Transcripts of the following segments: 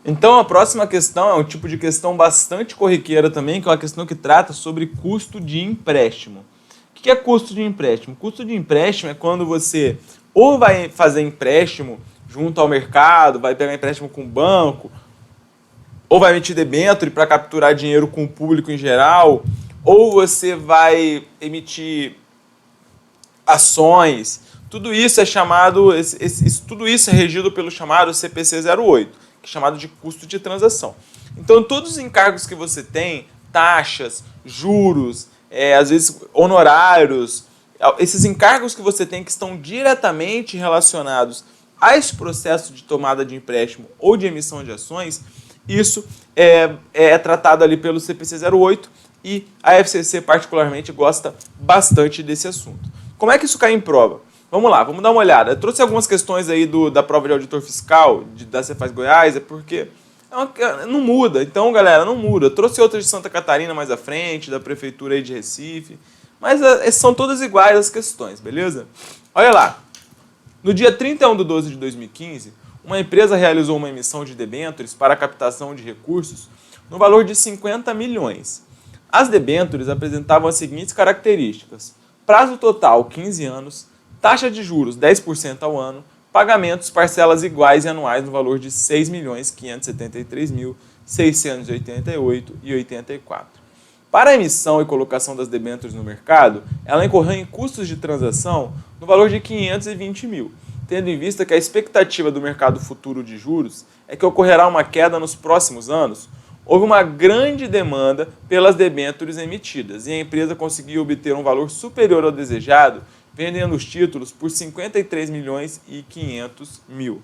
Então a próxima questão é um tipo de questão bastante corriqueira também, que é uma questão que trata sobre custo de empréstimo. O que é custo de empréstimo? Custo de empréstimo é quando você ou vai fazer empréstimo junto ao mercado, vai pegar empréstimo com o banco, ou vai emitir debênture para capturar dinheiro com o público em geral, ou você vai emitir ações. Tudo isso é chamado, tudo isso é regido pelo chamado CPC 08, que é chamado de custo de transação. Então, todos os encargos que você tem, taxas, juros, às vezes honorários, esses encargos que você tem que estão diretamente relacionados a esse processo de tomada de empréstimo ou de emissão de ações, isso é tratado ali pelo CPC 08 e a FCC particularmente gosta bastante desse assunto. Como é que isso cai em prova? Vamos lá, vamos dar uma olhada. Eu trouxe algumas questões aí da prova de auditor fiscal da Cefaz Goiás, porque não muda. Então, galera, não muda. Eu trouxe outras de Santa Catarina mais à frente, da prefeitura aí de Recife, mas são todas iguais as questões, beleza? Olha lá. No dia 31/12 de 2015, uma empresa realizou uma emissão de debêntures para a captação de recursos no valor de 50 milhões. As debêntures apresentavam as seguintes características: prazo total 15 anos, taxa de juros 10% ao ano, pagamentos parcelas iguais e anuais no valor de R$ 6.573.688,84. Para a emissão e colocação das debêntures no mercado, ela incorreu em custos de transação no valor de R$ 520 mil, tendo em vista que a expectativa do mercado futuro de juros é que ocorrerá uma queda nos próximos anos. Houve uma grande demanda pelas debêntures emitidas e a empresa conseguiu obter um valor superior ao desejado, vendendo os títulos por R$ 53.500.000.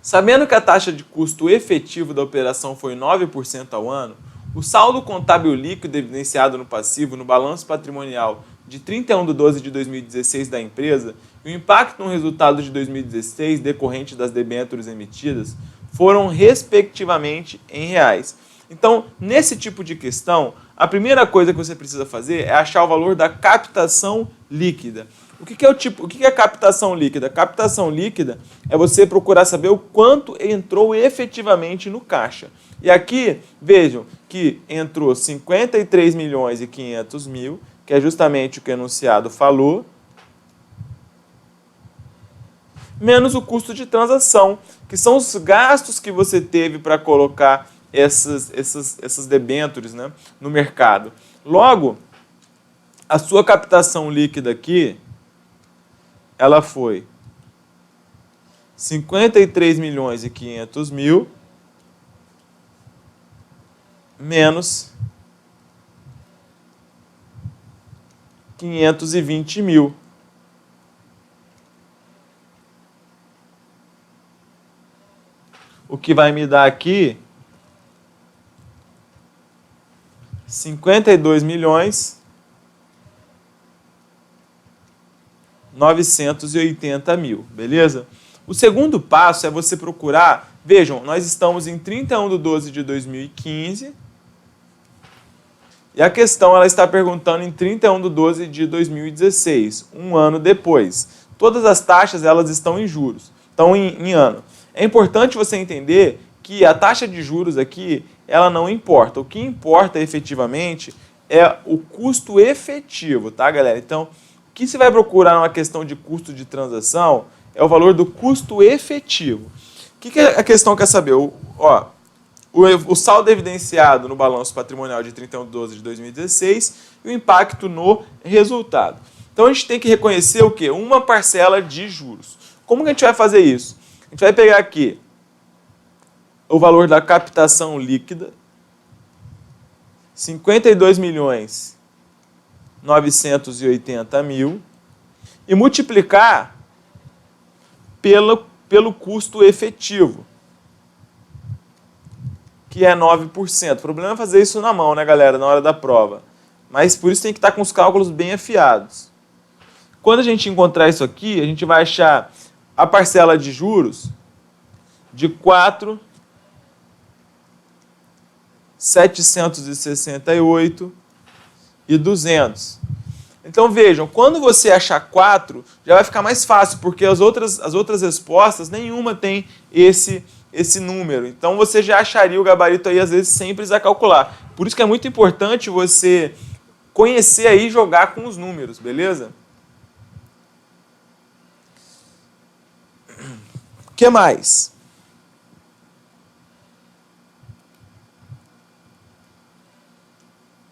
Sabendo que a taxa de custo efetivo da operação foi 9% ao ano, o saldo contábil líquido evidenciado no passivo no balanço patrimonial de 31/12 de 2016 da empresa e o impacto no resultado de 2016 decorrente das debêntures emitidas foram respectivamente em reais. Então, nesse tipo de questão, a primeira coisa que você precisa fazer é achar o valor da captação líquida. O que é captação líquida? Captação líquida é você procurar saber o quanto entrou efetivamente no caixa. E aqui, vejam que entrou 53.500.000, que é justamente o que o enunciado falou, menos o custo de transação, que são os gastos que você teve para colocar essas debêntures, né, no mercado. Logo, a sua captação líquida aqui, ela foi 53.500.000 menos 520 mil. O que vai me dar aqui 52.980.000, beleza? O segundo passo é você procurar, vejam, nós estamos em 31/12 de 2015 e a questão ela está perguntando em 31/12 de 2016, um ano depois. Todas as taxas elas estão em juros, estão em ano. É importante você entender que a taxa de juros aqui, ela não importa. O que importa efetivamente é o custo efetivo, tá, galera? Então, o que você vai procurar numa questão de custo de transação é o valor do custo efetivo. O que a questão quer saber? O saldo evidenciado no balanço patrimonial de 31/12 de 2016 e o impacto no resultado. Então, a gente tem que reconhecer o quê? Uma parcela de juros. Como que a gente vai fazer isso? A gente vai pegar aqui o valor da captação líquida, 52.980.000, e multiplicar pelo custo efetivo, que é 9%. O problema é fazer isso na mão, né, galera, na hora da prova. Mas por isso tem que estar com os cálculos bem afiados. Quando a gente encontrar isso aqui, a gente vai achar a parcela de juros de 4.768.200. Então vejam, quando você achar 4, já vai ficar mais fácil, porque as outras respostas, nenhuma tem esse número. Então você já acharia o gabarito aí, às vezes, sem precisar calcular. Por isso que é muito importante você conhecer aí e jogar com os números, beleza? O que mais?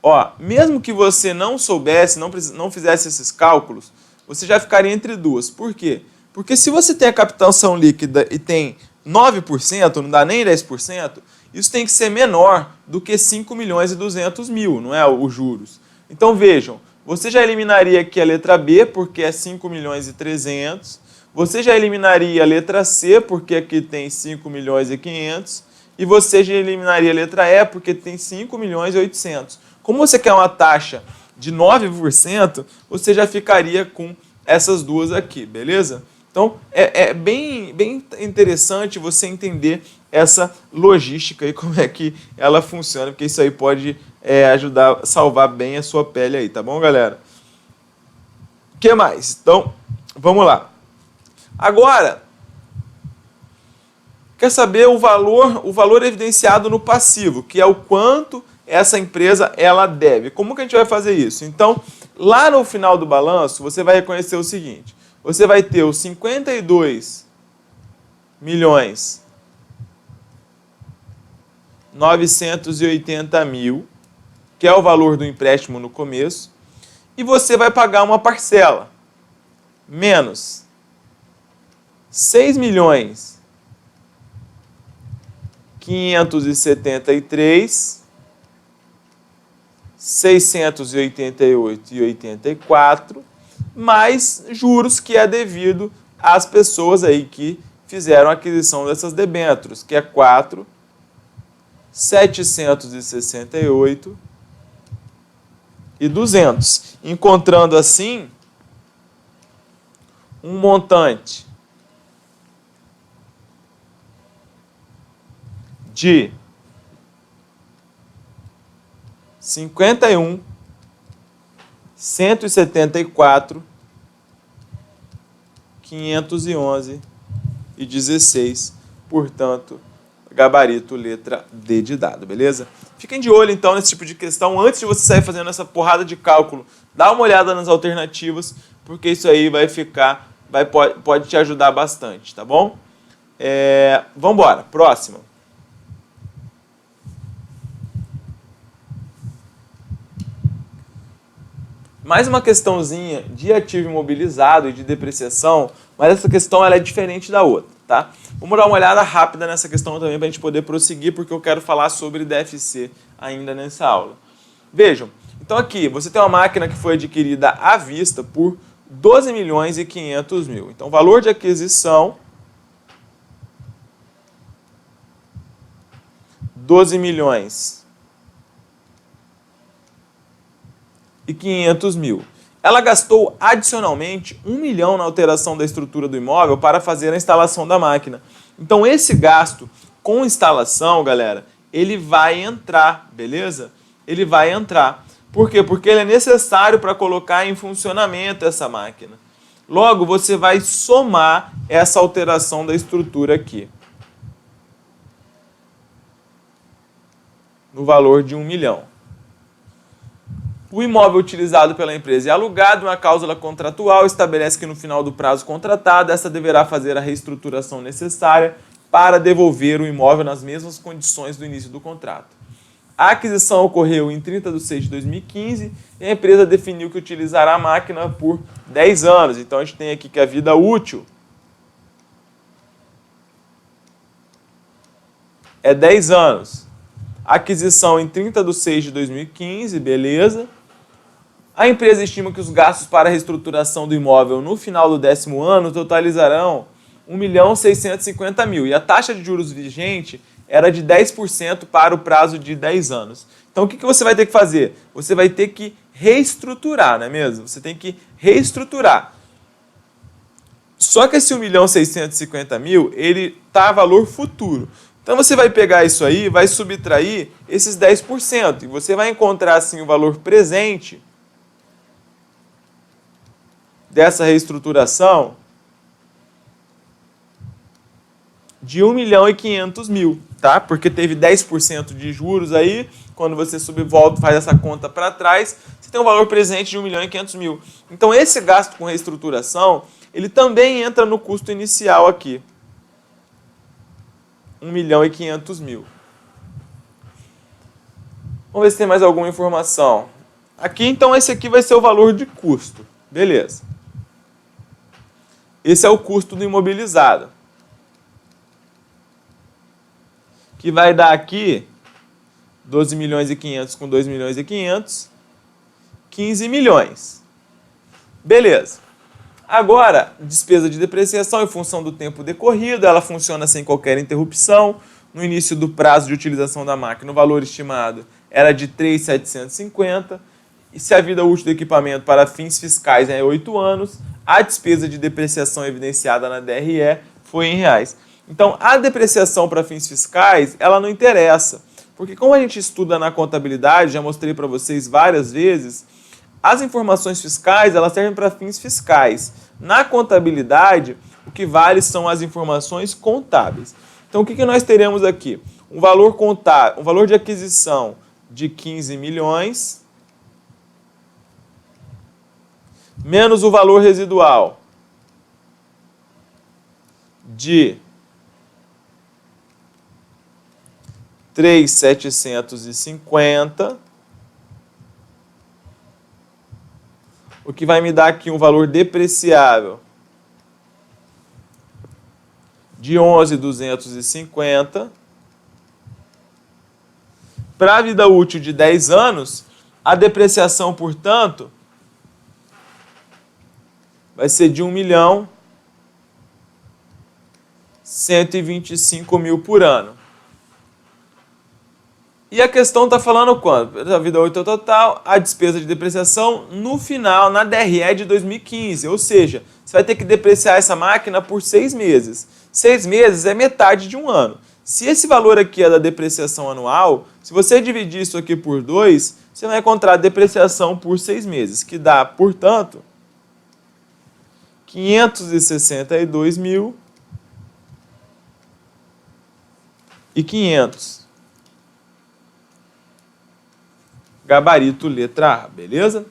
Ó, mesmo que você não soubesse, não fizesse esses cálculos, você já ficaria entre duas. Por quê? Porque se você tem a captação líquida e tem 9%, não dá nem 10%, isso tem que ser menor do que 5 milhões e 200 mil, não é os juros. Então vejam, você já eliminaria aqui a letra B, porque é 5 milhões e 300. Você já eliminaria a letra C, porque aqui tem 5 milhões e 500. E você já eliminaria a letra E, porque tem 5 milhões e 800. Como você quer uma taxa de 9%, você já ficaria com essas duas aqui, beleza? Então, é bem interessante você entender essa logística e como é que ela funciona, porque isso aí pode ajudar a salvar bem a sua pele aí, tá bom, galera? O que mais? Então, vamos lá. Agora, quer saber o valor evidenciado no passivo, que é o quanto essa empresa ela deve. Como que a gente vai fazer isso? Então, lá no final do balanço, você vai reconhecer o seguinte. Você vai ter os 52 milhões 980 mil, que é o valor do empréstimo no começo, e você vai pagar uma parcela, menos 6 milhões 573 688,84, mais juros que é devido às pessoas aí que fizeram a aquisição dessas debêntures, que é 4.768,200, encontrando assim um montante de 51.174.511,16, portanto, gabarito letra D de dado, beleza? Fiquem de olho então nesse tipo de questão, antes de você sair fazendo essa porrada de cálculo, dá uma olhada nas alternativas, porque isso aí pode te ajudar bastante, tá bom? Vamos embora, próxima. Mais uma questãozinha de ativo imobilizado e de depreciação, mas essa questão ela é diferente da outra, tá? Vamos dar uma olhada rápida nessa questão também para a gente poder prosseguir, porque eu quero falar sobre DFC ainda nessa aula. Vejam, então aqui você tem uma máquina que foi adquirida à vista por 12 milhões e 500 mil. Então, valor de aquisição, 12 milhões e 500 mil. Ela gastou adicionalmente 1 milhão na alteração da estrutura do imóvel para fazer a instalação da máquina. Então esse gasto com instalação, galera, ele vai entrar, beleza? Ele vai entrar. Por quê? Porque ele é necessário para colocar em funcionamento essa máquina. Logo, você vai somar essa alteração da estrutura aqui, no valor de 1 milhão. O imóvel utilizado pela empresa é alugado, uma cláusula contratual estabelece que no final do prazo contratado, essa deverá fazer a reestruturação necessária para devolver o imóvel nas mesmas condições do início do contrato. A aquisição ocorreu em 30/6/2015 e a empresa definiu que utilizará a máquina por 10 anos. Então a gente tem aqui que a vida útil é 10 anos. Aquisição em 30/6/2015, beleza. A empresa estima que os gastos para a reestruturação do imóvel no final do 10º ano totalizarão 1.650.000 e a taxa de juros vigente era de 10% para o prazo de 10 anos. Então o que você vai ter que fazer? Você vai ter que reestruturar, não é mesmo? Você tem que reestruturar. Só que esse 1.650.000, ele está a valor futuro. Então você vai pegar isso aí, vai subtrair esses 10% e você vai encontrar assim o valor presente dessa reestruturação de 1.500.000, tá? Porque teve 10% de juros aí, quando você subvolta, faz essa conta para trás, você tem um valor presente de 1.500.000. Então, esse gasto com reestruturação, ele também entra no custo inicial aqui. 1.500.000. Vamos ver se tem mais alguma informação. Aqui, então, esse aqui vai ser o valor de custo. Beleza. Esse é o custo do imobilizado. Que vai dar aqui 12.500.000 com 2.500.000, 15 milhões. Beleza. Agora, despesa de depreciação em função do tempo decorrido, ela funciona sem qualquer interrupção. No início do prazo de utilização da máquina, o valor estimado era de 3.750. E se a vida útil do equipamento para fins fiscais é 8 anos, a despesa de depreciação evidenciada na DRE foi em reais. Então, a depreciação para fins fiscais, ela não interessa. Porque como a gente estuda na contabilidade, já mostrei para vocês várias vezes, as informações fiscais, elas servem para fins fiscais. Na contabilidade, o que vale são as informações contábeis. Então, o que nós teremos aqui? Um valor contábil, um valor de aquisição de 15 milhões, menos o valor residual de 3.750, o que vai me dar aqui um valor depreciável de 11.250. Para a vida útil de 10 anos, a depreciação, portanto, vai ser de 1.125.000 por ano. E a questão está falando quanto? A vida útil total, a despesa de depreciação no final, na DRE de 2015. Ou seja, você vai ter que depreciar essa máquina por 6 meses. 6 meses é metade de um ano. Se esse valor aqui é da depreciação anual, se você dividir isso aqui por 2, você vai encontrar a depreciação por 6 meses, que dá, portanto, 562.500. Gabarito letra A, beleza?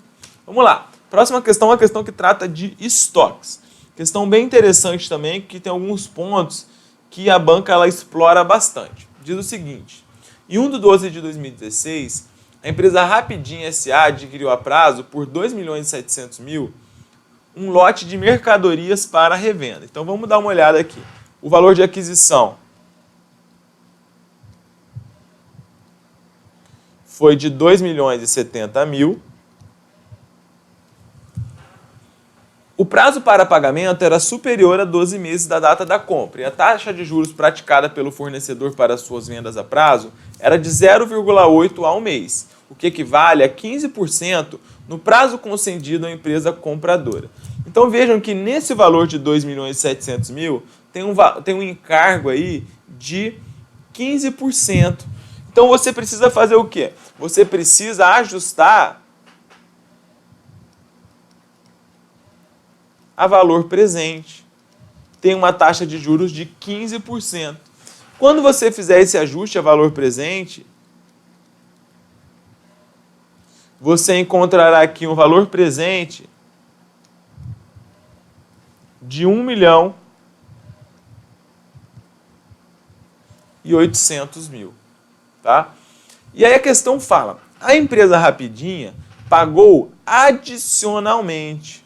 Vamos lá. Próxima questão é uma questão que trata de estoques. Questão bem interessante também, que tem alguns pontos que a banca ela explora bastante. Diz o seguinte: em 1/12 de 2016, a empresa Rapidinha S.A. adquiriu a prazo por 2.700.000 um lote de mercadorias para revenda. Então vamos dar uma olhada aqui. O valor de aquisição foi de 2.070.000. O prazo para pagamento era superior a 12 meses da data da compra e a taxa de juros praticada pelo fornecedor para suas vendas a prazo era de 0,8 ao mês, o que equivale a 15% no prazo concedido à empresa compradora. Então vejam que nesse valor de 2.700.000 tem um encargo aí de 15%. Então você precisa fazer o quê? Você precisa ajustar a valor presente. Tem uma taxa de juros de 15%. Quando você fizer esse ajuste a valor presente, você encontrará aqui um valor presente de 1.800.000. Tá? E aí a questão fala, a empresa Rapidinha pagou adicionalmente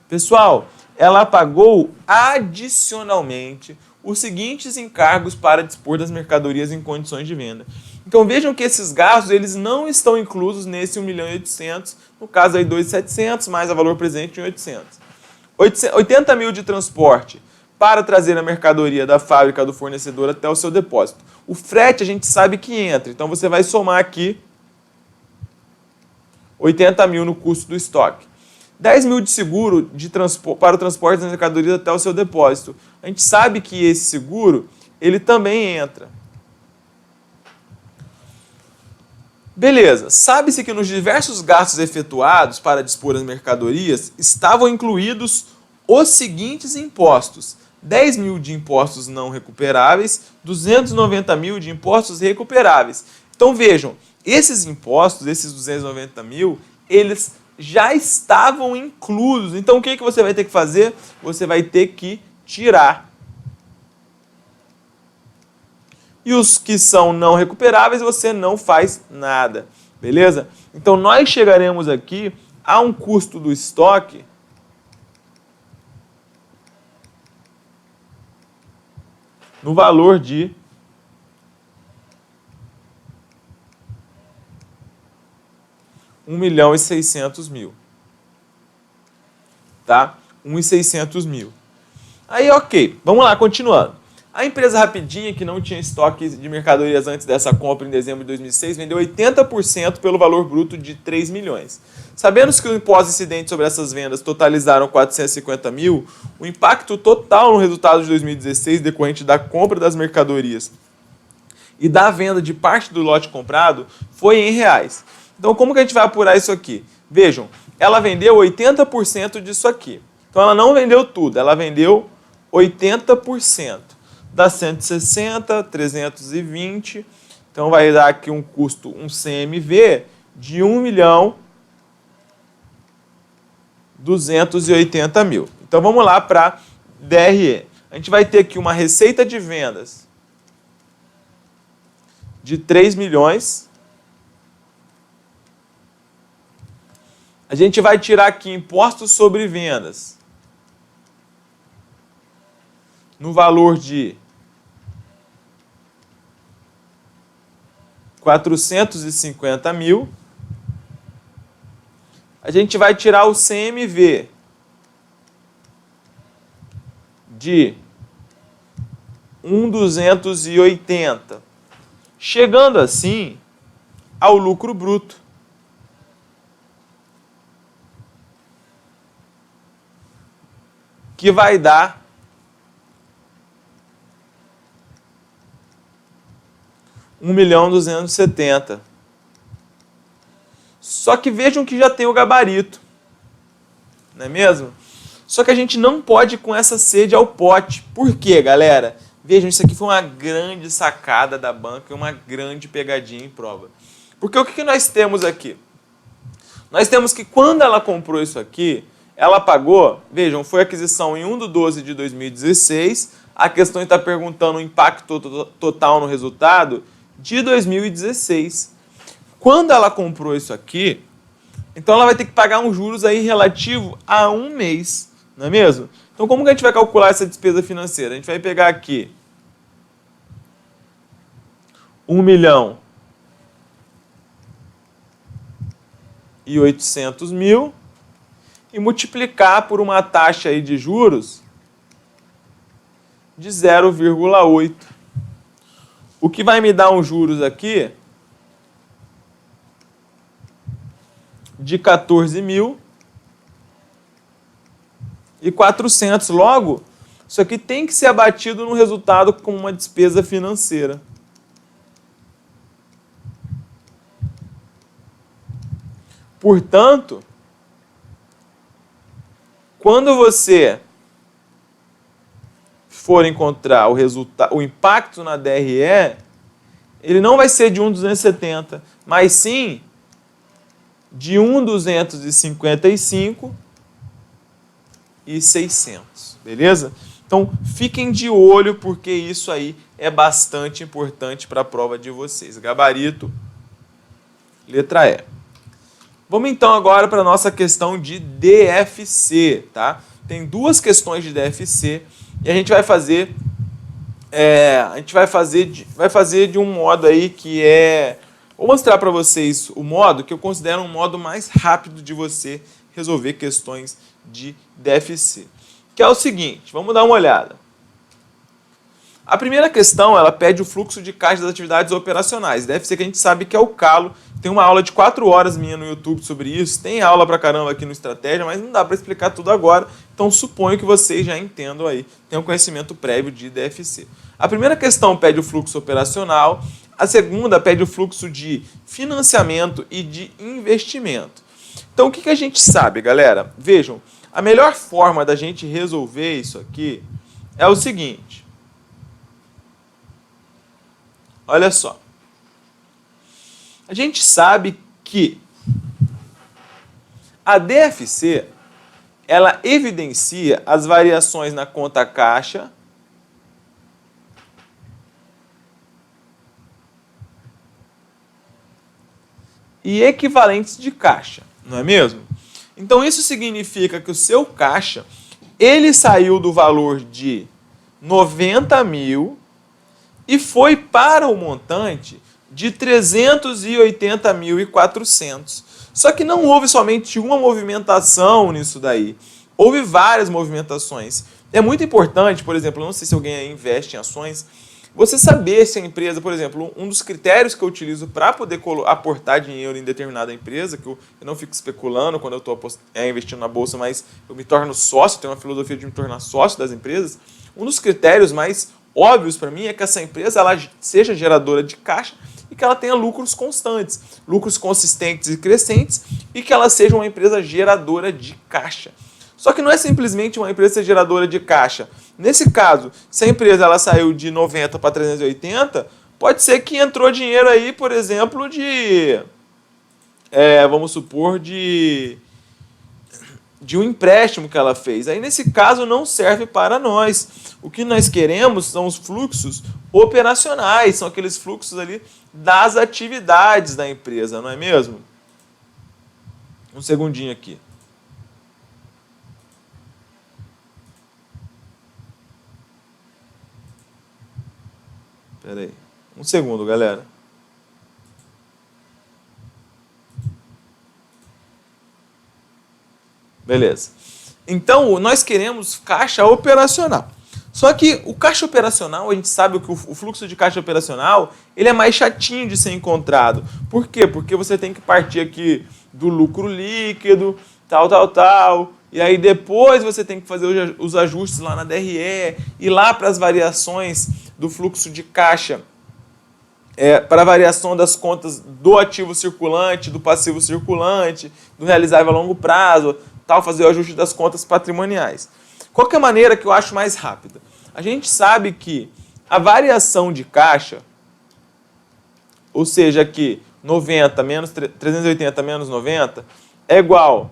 pessoal, ela pagou adicionalmente os seguintes encargos para dispor das mercadorias em condições de venda. Então vejam que esses gastos eles não estão inclusos nesse 1.800.000, no caso aí 2.700 mais a valor presente de 800. 80.000 de transporte para trazer a mercadoria da fábrica do fornecedor até o seu depósito. O frete a gente sabe que entra, então você vai somar aqui 80.000 no custo do estoque. 10.000 de seguro para o transporte das mercadorias até o seu depósito. A gente sabe que esse seguro, ele também entra. Beleza, sabe-se que nos diversos gastos efetuados para dispor as mercadorias estavam incluídos os seguintes impostos: 10 mil de impostos não recuperáveis, 290 mil de impostos recuperáveis. Então vejam, esses impostos, esses 290 mil, eles já estavam inclusos. Então o que você vai ter que fazer? Você vai ter que tirar. E os que são não recuperáveis, você não faz nada, beleza? Então nós chegaremos aqui a um custo do estoque no valor de R$1.600.000, tá? 1.600.000. Aí, ok, vamos lá, continuando. A empresa Rapidinha, que não tinha estoque de mercadorias antes dessa compra em dezembro de 2006, vendeu 80% pelo valor bruto de 3 milhões. Sabendo que os impostos incidentes sobre essas vendas totalizaram 450 mil, o impacto total no resultado de 2016 decorrente da compra das mercadorias e da venda de parte do lote comprado foi em reais. Então, como que a gente vai apurar isso aqui? Vejam, ela vendeu 80% disso aqui. Então, ela não vendeu tudo, ela vendeu 80%. Dá 160, 320. Então, vai dar aqui um custo, um CMV de 1.280.000. Então, vamos lá para DRE. A gente vai ter aqui uma receita de vendas de 3 milhões. A gente vai tirar aqui impostos sobre vendas no valor de 450 mil. A gente vai tirar o CMV de 1.280, chegando assim ao lucro bruto, que vai dar 1.270.000. Só que vejam que já tem o gabarito, não é mesmo? Só que a gente não pode ir com essa sede ao pote. Por quê, galera? Vejam, isso aqui foi uma grande sacada da banca e uma grande pegadinha em prova. Porque o que nós temos aqui? Nós temos que quando ela comprou isso aqui, ela pagou, vejam, foi aquisição em 1/12 de 2016, a questão está perguntando o impacto total no resultado de 2016. Quando ela comprou isso aqui, então ela vai ter que pagar uns juros aí relativo a um mês, não é mesmo? Então como que a gente vai calcular essa despesa financeira? A gente vai pegar aqui 1.800.000 e multiplicar por uma taxa aí de juros de 0,8. O que vai me dar uns juros aqui de 14.400. Logo, isso aqui tem que ser abatido no resultado com uma despesa financeira. Portanto, quando você for encontrar o impacto na DRE, ele não vai ser de 1.270, mas sim de 1.255.600, beleza? Então, fiquem de olho, porque isso aí é bastante importante para a prova de vocês. Gabarito, letra E. Vamos então agora para a nossa questão de DFC, tá? Tem duas questões de DFC e a gente vai fazer de um modo aí que é... Vou mostrar para vocês o modo que eu considero um modo mais rápido de você resolver questões de DFC. Que é o seguinte, vamos dar uma olhada. A primeira questão, ela pede o fluxo de caixa das atividades operacionais. DFC que a gente sabe que é o calo. Tem uma aula de 4 horas minha no YouTube sobre isso. Tem aula pra caramba aqui no Estratégia, mas não dá para explicar tudo agora. Então suponho que vocês já entendam aí. Tem um conhecimento prévio de DFC. A primeira questão pede o fluxo operacional. A segunda pede o fluxo de financiamento e de investimento. Então, o que a gente sabe, galera? Vejam, a melhor forma da gente resolver isso aqui é o seguinte. Olha só. A gente sabe que a DFC, ela evidencia as variações na conta caixa e equivalentes de caixa, não é mesmo? Então isso significa que o seu caixa, ele saiu do valor de 90 mil e foi para o montante de 380.400. Só que não houve somente uma movimentação nisso daí. Houve várias movimentações. É muito importante, por exemplo, eu não sei se alguém aí investe em ações, você saber se a empresa, por exemplo, um dos critérios que eu utilizo para poder aportar dinheiro em determinada empresa, que eu não fico especulando quando eu estou investindo na bolsa, mas eu me torno sócio, tenho uma filosofia de me tornar sócio das empresas, um dos critérios mais óbvios para mim é que essa empresa ela seja geradora de caixa e que ela tenha lucros constantes, lucros consistentes e crescentes, e que ela seja uma empresa geradora de caixa. Só que não é simplesmente uma empresa geradora de caixa. Nesse caso, se a empresa ela saiu de 90 para 380, pode ser que entrou dinheiro aí, por exemplo, vamos supor, de um empréstimo que ela fez. Aí, nesse caso, não serve para nós. O que nós queremos são os fluxos operacionais, são aqueles fluxos ali das atividades da empresa, não é mesmo? Um segundinho aqui. Espera aí. Um segundo, galera. Beleza. Então, nós queremos caixa operacional. Só que o caixa operacional, a gente sabe que o fluxo de caixa operacional, ele é mais chatinho de ser encontrado. Por quê? Porque você tem que partir aqui do lucro líquido, tal. E aí depois você tem que fazer os ajustes lá na DRE, e lá para as variações do fluxo de caixa, para a variação das contas do ativo circulante, do passivo circulante, do realizável a longo prazo, fazer o ajuste das contas patrimoniais. Qual que é a maneira que eu acho mais rápida? A gente sabe que a variação de caixa, ou seja, aqui 90 menos 380 menos 90, é igual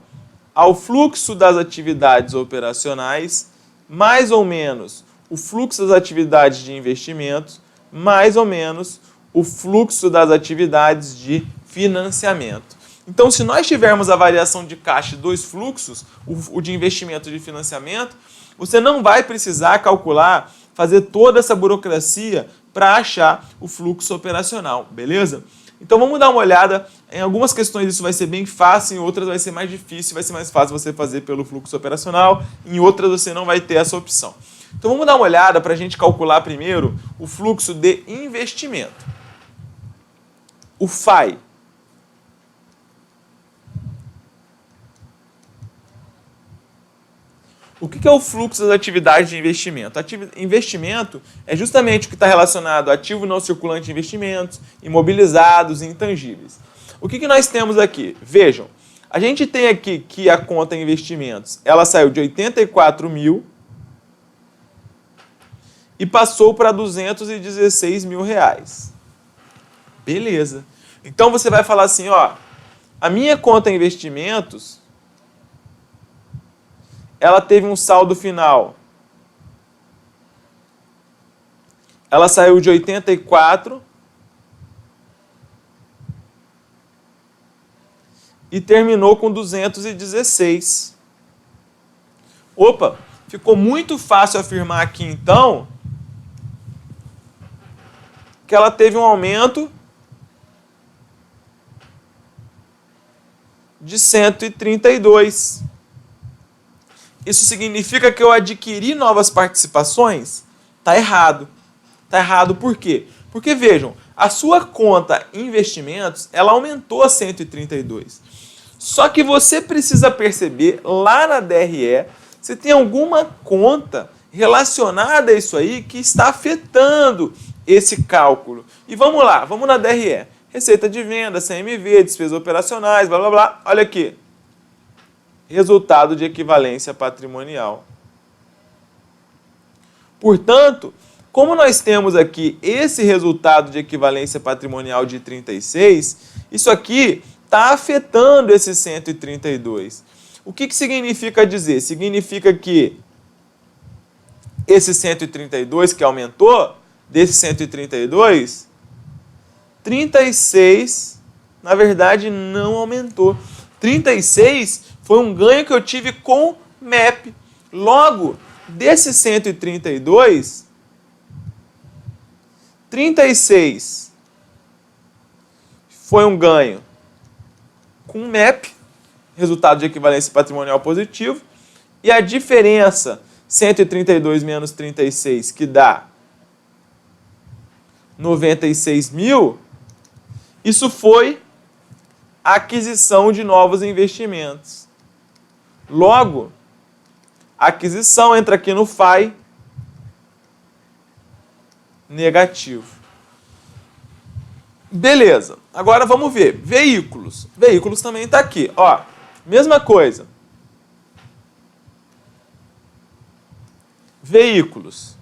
ao fluxo das atividades operacionais, mais ou menos o fluxo das atividades de investimentos, mais ou menos o fluxo das atividades de financiamento. Então, se nós tivermos a variação de caixa de dois fluxos, o de investimento e de financiamento, você não vai precisar calcular, fazer toda essa burocracia para achar o fluxo operacional, beleza? Então, vamos dar uma olhada. Em algumas questões isso vai ser bem fácil, em outras vai ser mais difícil, vai ser mais fácil você fazer pelo fluxo operacional, em outras você não vai ter essa opção. Então, vamos dar uma olhada para a gente calcular primeiro o fluxo de investimento. O FAI. O que é o fluxo das atividades de investimento? Investimento é justamente o que está relacionado a ativo não circulante de investimentos, imobilizados e intangíveis. O que nós temos aqui? Vejam, a gente tem aqui que a conta investimentos, ela saiu de 84 mil e passou para 216 mil reais. Beleza. Então você vai falar assim, ó, a minha conta investimentos, ela teve um saldo final. Ela saiu de 84 e terminou com 216. Opa, ficou muito fácil afirmar aqui então que ela teve um aumento de 132. Isso significa que eu adquiri novas participações? Está errado. Está errado por quê? Porque, vejam, a sua conta investimentos, ela aumentou a 132. Só que você precisa perceber, lá na DRE, se tem alguma conta relacionada a isso aí que está afetando esse cálculo. E vamos lá, vamos na DRE. Receita de venda, CMV, despesas operacionais, blá blá blá. Olha aqui. Resultado de equivalência patrimonial. Portanto, como nós temos aqui esse resultado de equivalência patrimonial de 36, isso aqui está afetando esse 132. O que significa dizer? Significa que esse 132 que aumentou, desse 132, 36, na verdade, não aumentou. 36 foi um ganho que eu tive com MEP. Logo, desse 132, 36 foi um ganho com MEP, resultado de equivalência patrimonial positivo, e a diferença 132 menos 36, que dá 96 mil, isso foi a aquisição de novos investimentos. Logo, a aquisição entra aqui no FAI negativo. Beleza. Agora vamos ver. Veículos. Veículos também está aqui. Ó, mesma coisa. Veículos.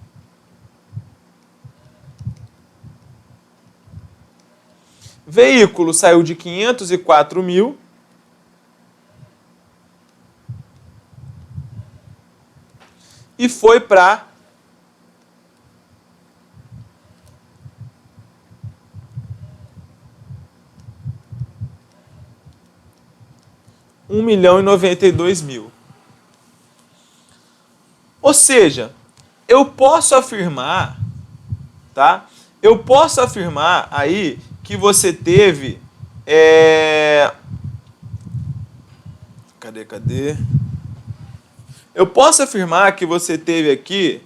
Veículo saiu de 504 mil e foi para 1.092.000. Ou seja, eu posso afirmar, tá? Eu posso afirmar aí que você teve... Cadê? Eu posso afirmar que você teve aqui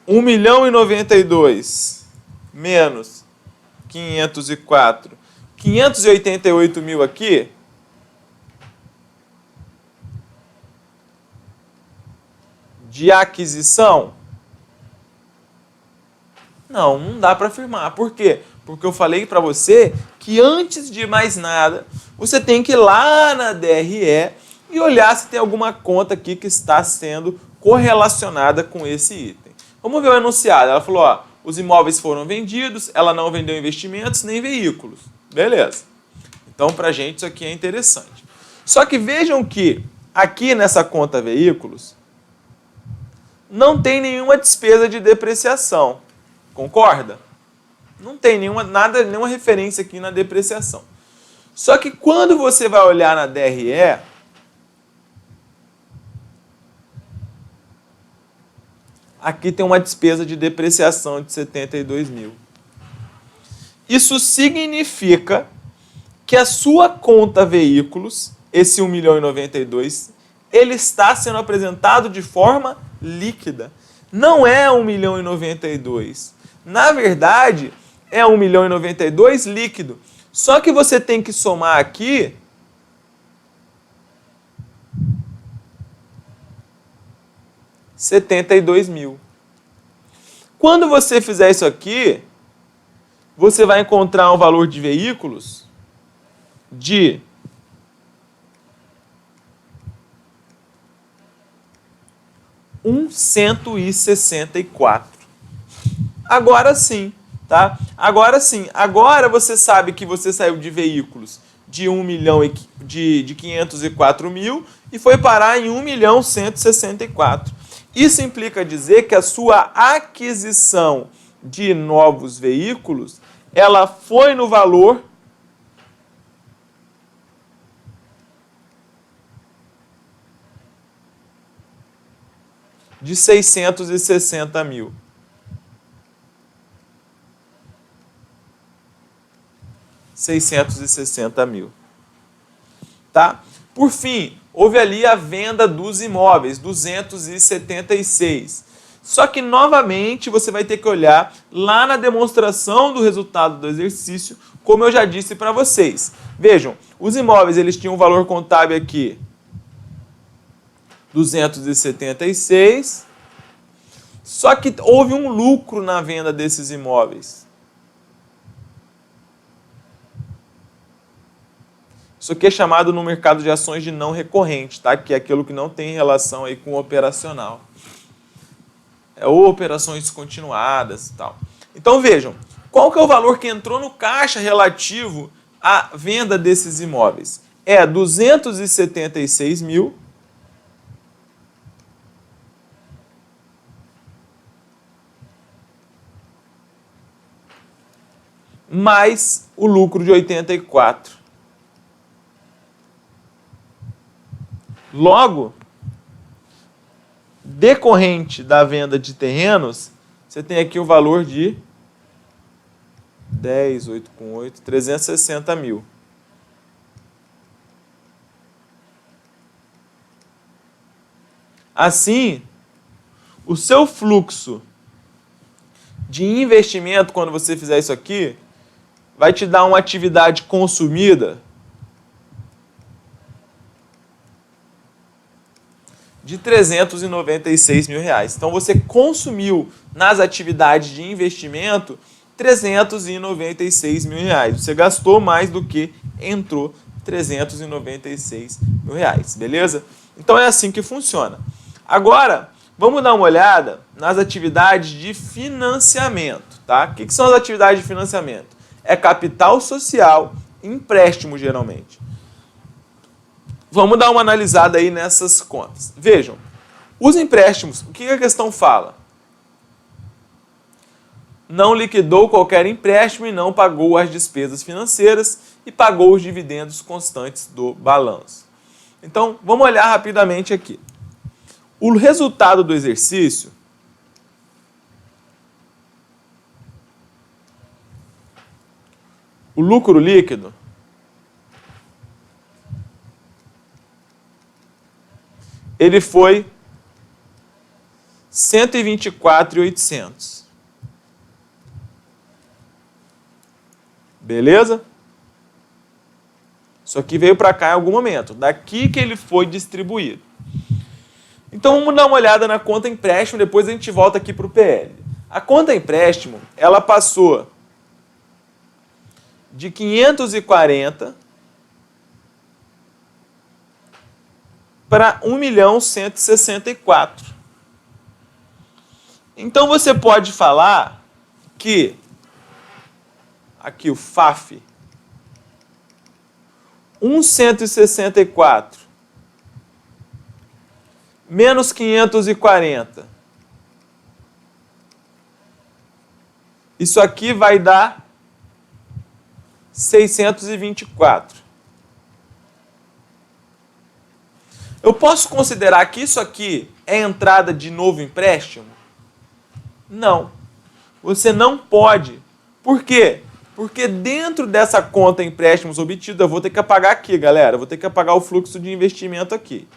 1.092.000 menos 504. 588.000 aqui. De aquisição? Não dá para afirmar. Por quê? Porque eu falei para você que antes de mais nada, você tem que ir lá na DRE e olhar se tem alguma conta aqui que está sendo correlacionada com esse item. Vamos ver o enunciado. Ela falou, ó, os imóveis foram vendidos, ela não vendeu investimentos nem veículos. Beleza. Então, para a gente, isso aqui é interessante. Só que vejam que aqui nessa conta veículos, não tem nenhuma despesa de depreciação. Concorda? Não tem nenhuma referência aqui na depreciação. Só que quando você vai olhar na DRE, aqui tem uma despesa de depreciação de 72 mil. Isso significa que a sua conta veículos, esse 1.092.000, ele está sendo apresentado de forma líquida. Não é 1.092.000. Na verdade, é 1.092.000 líquido. Só que você tem que somar aqui R$72.000. Quando você fizer isso aqui, você vai encontrar um valor de veículos de 164. Agora sim, tá? Agora sim. Agora você sabe que você saiu de veículos de 504.000 e foi parar em 1.164. Isso implica dizer que a sua aquisição de novos veículos, ela foi no valor de 660 mil. Tá? Por fim, houve ali a venda dos imóveis, 276. Só que, novamente, você vai ter que olhar lá na demonstração do resultado do exercício, como eu já disse para vocês. Vejam, os imóveis eles tinham um valor contábil aqui, 276. Só que houve um lucro na venda desses imóveis. Isso aqui é chamado no mercado de ações de não recorrente, tá? Que é aquilo que não tem relação aí com o operacional. Ou operações descontinuadas e tal. Então vejam, qual que é o valor que entrou no caixa relativo à venda desses imóveis? É 276 mil mais o lucro de 84. Logo, decorrente da venda de terrenos, você tem aqui o valor de 10, 8 com 8, 360 mil. Assim, o seu fluxo de investimento, quando você fizer isso aqui, vai te dar uma atividade consumida de 396 mil reais. Então, você consumiu nas atividades de investimento 396 mil reais. Você gastou mais do que entrou 396 mil reais, beleza? Então, é assim que funciona. Agora, vamos dar uma olhada nas atividades de financiamento, tá? O que são as atividades de financiamento? É capital social, empréstimo, geralmente. Vamos dar uma analisada aí nessas contas. Vejam, os empréstimos, o que a questão fala? Não liquidou qualquer empréstimo e não pagou as despesas financeiras e pagou os dividendos constantes do balanço. Então, vamos olhar rapidamente aqui. O resultado do exercício o lucro líquido ele foi 124.800. Beleza? Isso aqui veio para cá em algum momento. Daqui que ele foi distribuído. Então vamos dar uma olhada na conta empréstimo, depois a gente volta aqui para o PL. A conta empréstimo, ela passou de 540 para 1.164. Então você pode falar que aqui o FAF 164 menos 540. Isso aqui vai dar 624. Eu posso considerar que isso aqui é entrada de novo empréstimo? Não. Você não pode. Por quê? Porque dentro dessa conta empréstimos obtidos, eu vou ter que apagar aqui, galera. Eu vou ter que apagar o fluxo de investimento aqui.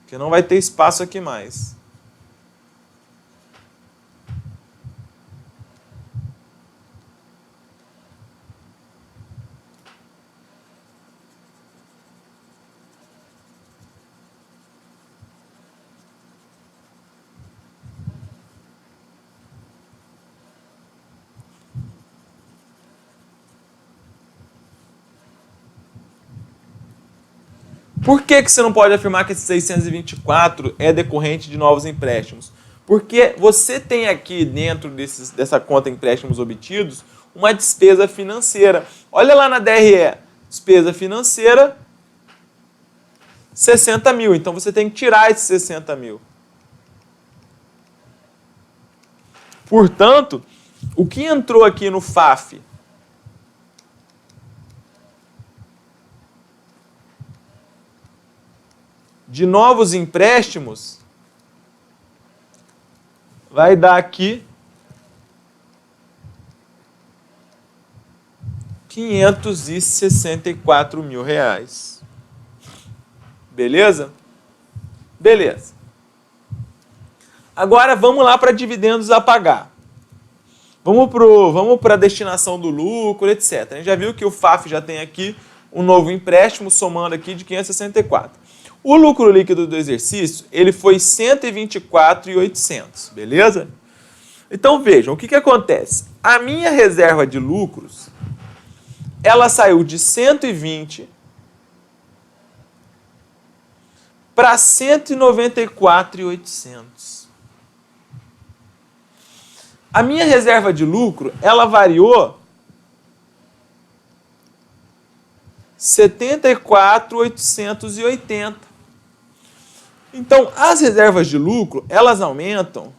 Porque não vai ter espaço aqui mais. Por que você não pode afirmar que esse 624 é decorrente de novos empréstimos? Porque você tem aqui dentro dessa conta empréstimos obtidos uma despesa financeira. Olha lá na DRE, despesa financeira, 60 mil. Então você tem que tirar esses 60 mil. Portanto, o que entrou aqui no FAF de novos empréstimos vai dar aqui 564 mil reais. Beleza? Beleza. Agora vamos lá para dividendos a pagar. Vamos para a destinação do lucro, etc. A gente já viu que o FAF já tem aqui um novo empréstimo somando aqui de 564. O lucro líquido do exercício, ele foi 124.800, beleza? Então vejam, o que acontece? A minha reserva de lucros, ela saiu de 120 para 194.800. A minha reserva de lucro, ela variou 74.880. Então, as reservas de lucro, elas aumentam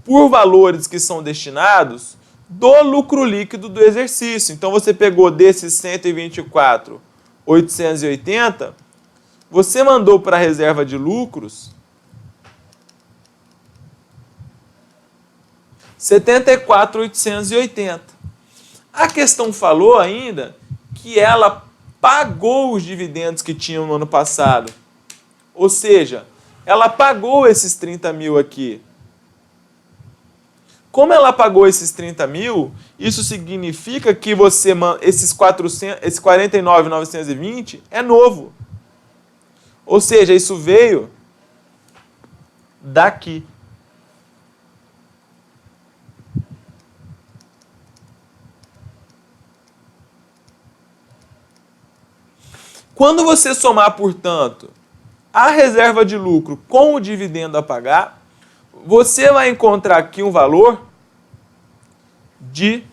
por valores que são destinados do lucro líquido do exercício. Então, você pegou desses 124.880, você mandou para a reserva de lucros 74.880. A questão falou ainda que ela pagou os dividendos que tinham no ano passado. Ou seja, ela pagou esses 30 mil aqui. Como ela pagou esses 30 mil, isso significa que você esse 49.920 é novo. Ou seja, isso veio daqui. Quando você somar, portanto, a reserva de lucro com o dividendo a pagar, você vai encontrar aqui um valor de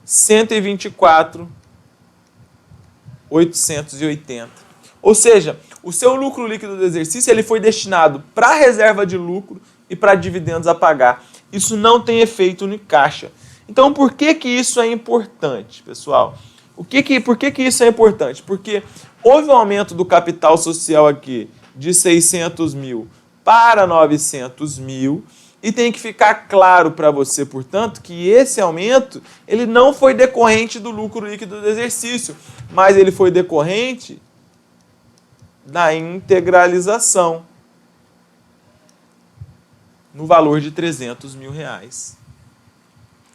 124.880. Ou seja, o seu lucro líquido do exercício ele foi destinado para a reserva de lucro e para dividendos a pagar. Isso não tem efeito no caixa. Então, por que isso é importante, pessoal? Por que isso é importante? Porque houve um aumento do capital social aqui de 600 mil para 900 mil e tem que ficar claro para você, portanto, que esse aumento ele não foi decorrente do lucro líquido do exercício, mas ele foi decorrente da integralização no valor de 300 mil reais.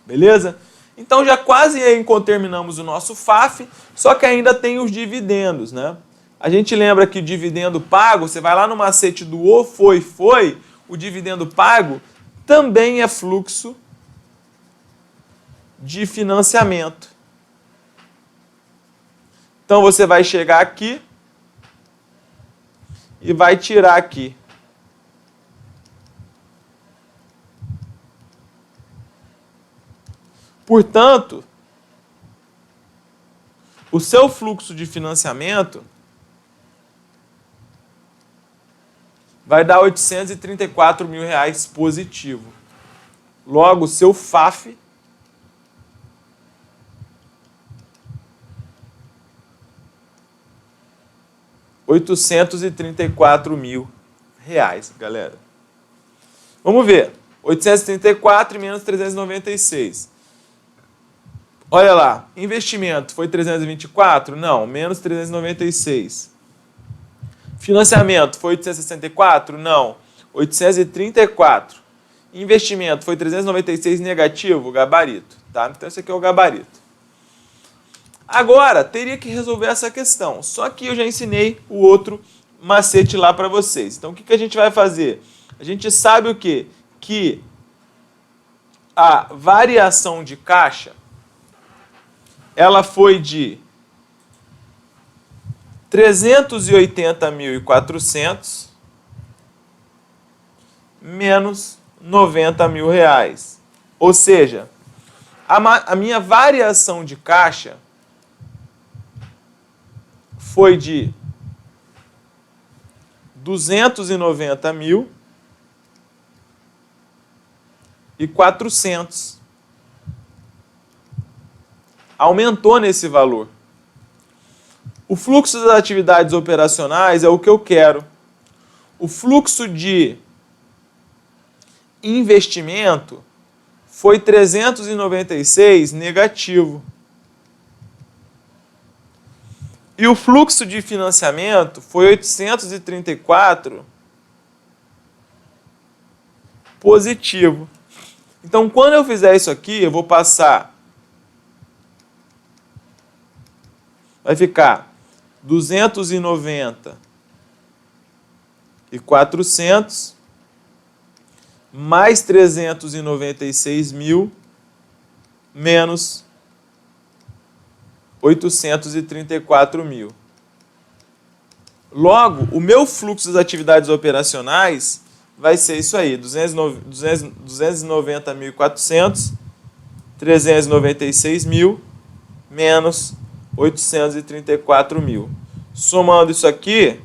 Beleza? Então já quase terminamos o nosso FAF, só que ainda tem os dividendos, né? A gente lembra que o dividendo pago, você vai lá no macete do o foi, o dividendo pago também é fluxo de financiamento. Então você vai chegar aqui e vai tirar aqui. Portanto, o seu fluxo de financiamento vai dar 834 mil reais positivo. Logo, o seu FAF R$834 mil, galera. Vamos ver. 834 menos 396. Olha lá, investimento foi 324? Não, menos 396. Financiamento foi 864? Não, 834. Investimento foi 396 negativo, gabarito, tá? Então esse aqui é o gabarito. Agora, teria que resolver essa questão, só que eu já ensinei o outro macete lá para vocês. Então o que a gente vai fazer? A gente sabe o quê? Que a variação de caixa ela foi de 380.400 menos 90 mil reais. Ou seja, a minha variação de caixa foi de 290.400. Aumentou nesse valor. O fluxo das atividades operacionais é o que eu quero. O fluxo de investimento foi 396 negativo. E o fluxo de financiamento foi 834 positivo. Então, quando eu fizer isso aqui, eu vou passar. Vai ficar 290.400 mais 396.000 menos 834.000. Logo, o meu fluxo das atividades operacionais vai ser isso aí, 290.400, 396.000 menos 834.000. Somando isso aqui,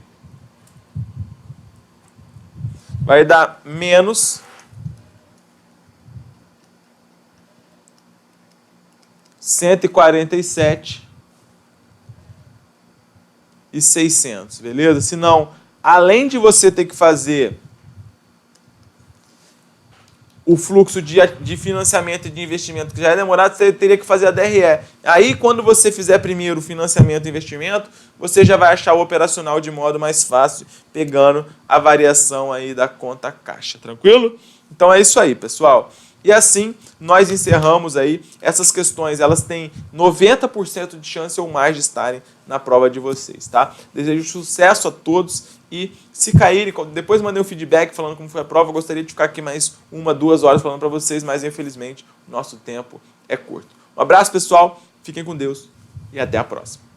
vai dar menos 147.600, beleza? Senão, além de você ter que fazer o fluxo de financiamento e de investimento, que já é demorado, você teria que fazer a DRE. Aí, quando você fizer primeiro o financiamento e investimento, você já vai achar o operacional de modo mais fácil, pegando a variação aí da conta caixa, tranquilo? Então é isso aí, pessoal. E assim, nós encerramos aí essas questões. Elas têm 90% de chance ou mais de estarem na prova de vocês, tá? Desejo sucesso a todos e se caírem, depois mandei um feedback falando como foi a prova. Eu gostaria de ficar aqui mais 1, 2 horas falando para vocês, mas infelizmente o nosso tempo é curto. Um abraço, pessoal. Fiquem com Deus e até a próxima.